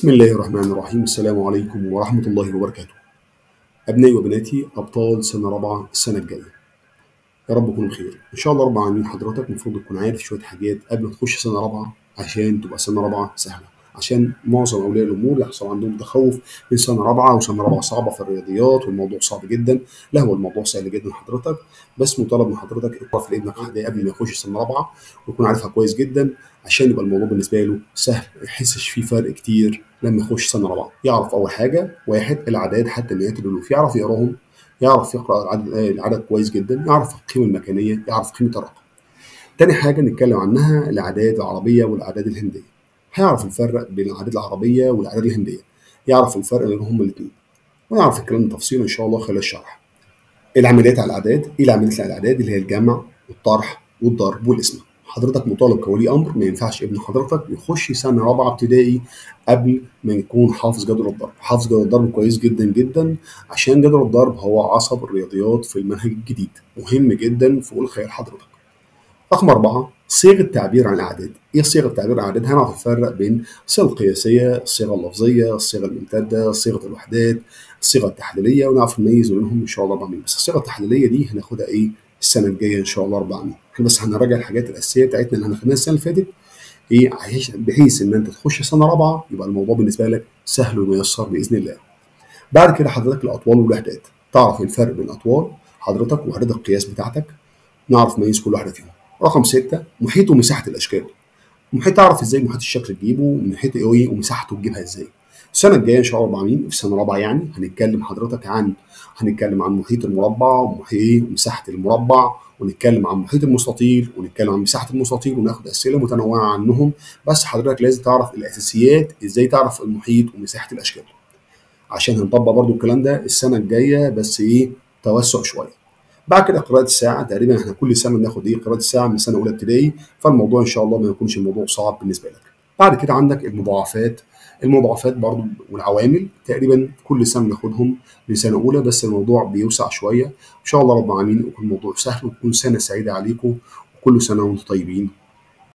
بسم الله الرحمن الرحيم. السلام عليكم ورحمة الله وبركاته. أبنائي وبناتي أبطال سنة رابعة السنة الجاية، يا رب تكونوا بخير إن شاء الله. رب العالمين حضرتك المفروض تكون عارف شوية حاجات قبل ما تخش سنة رابعة عشان تبقى سنة رابعة سهلة، عشان معظم أولياء الأمور يحصل عندهم تخوف من سنة رابعة وسنة رابعة صعبة في الرياضيات والموضوع صعب جدا. لا، هو الموضوع سهل جدا حضرتك، بس مطالب من حضرتك اعرف لابنك حاجة قبل ما يخش سنة رابعة ويكون عارفها كويس جدا عشان يبقى الموضوع بالنسبة له سهل، ما يحسش فيه فرق كتير لما يخش سنة رابعة. يعرف أول حاجة واحد الأعداد حتى مئات الألوف، يعرف يقراهم، يعرف يقرأ العدد كويس جدا، يعرف القيمة المكانية، يعرف قيمة الرقم. تاني حاجة نتكلم عنها الأعداد العربية والأعداد الهندية، هيعرف الفرق بين الأعداد العربية والأعداد الهندية، يعرف الفرق بينهم هما الاتنين، ويعرف الكلام بالتفصيل إن شاء الله خلال الشرح. العمليات على الأعداد، إيه العمليات على الأعداد؟ اللي هي الجمع والطرح والضرب والقسمة. حضرتك مطالب كولي أمر ما ينفعش ابن حضرتك يخش سنة رابعة ابتدائي قبل ما يكون حافظ جدول الضرب. حافظ جدول الضرب كويس جدا جدا، عشان جدول الضرب هو عصب الرياضيات في المنهج الجديد، مهم جدا فوق الخيال حضرتك. رقم أربعة صيغ التعبير عن الأعداد. إيه صيغ التعبير عن الأعداد؟ هنعرف الفرق بين الصيغة القياسية، الصيغة اللفظية، الصيغة الممتدة، صيغة الوحدات، الصيغة التحليلية، ونعرف نميز بينهم إن شاء الله 4 بس الصيغة التحليلية دي هناخدها إيه السنة الجاية إن شاء الله 4. إحنا بس هنراجع الحاجات الأساسية بتاعتنا اللي هناخدها السنة اللي فاتت، إيه بحيث إن أنت تخش سنة رابعة يبقى الموضوع بالنسبة لك سهل وميسر بإذن الله. بعد كده حضرتك الأطوال والوحدات، تعرف الفرق بين الأطوال حضرتك ووحدات القياس بتاعتك، نعرف نميز كل واحدة فيهم. رقم 6 محيط ومساحة الأشكال. محيط تعرف ازاي محيط الشكل تجيبه، ومحيط ايه ومساحته تجيبها ازاي. السنة الجاية إن شاء الله 4 في سنة رابعة يعني هنتكلم حضرتك هنتكلم عن محيط المربع ومحيط ومساحة المربع، ونتكلم عن محيط المستطيل، ونتكلم عن مساحة المستطيل، وناخد أسئلة متنوعة عنهم. بس حضرتك لازم تعرف الأساسيات ازاي تعرف المحيط ومساحة الأشكال، عشان هنطبق برضو الكلام ده السنة الجاية، بس ايه توسع شوية. بعد كده قراءة الساعة، تقريبا احنا كل سنة بناخد ايه قراءة الساعة من سنة أولى ابتدائي، فالموضوع إن شاء الله ما يكونش الموضوع صعب بالنسبة لك. بعد كده عندك المضاعفات. المضاعفات برضو والعوامل تقريبا كل سنة بناخدهم من سنة أولى، بس الموضوع بيوسع شوية. إن شاء الله رب العالمين يكون الموضوع سهل وتكون سنة سعيدة عليكم، وكل سنة وأنتم طيبين.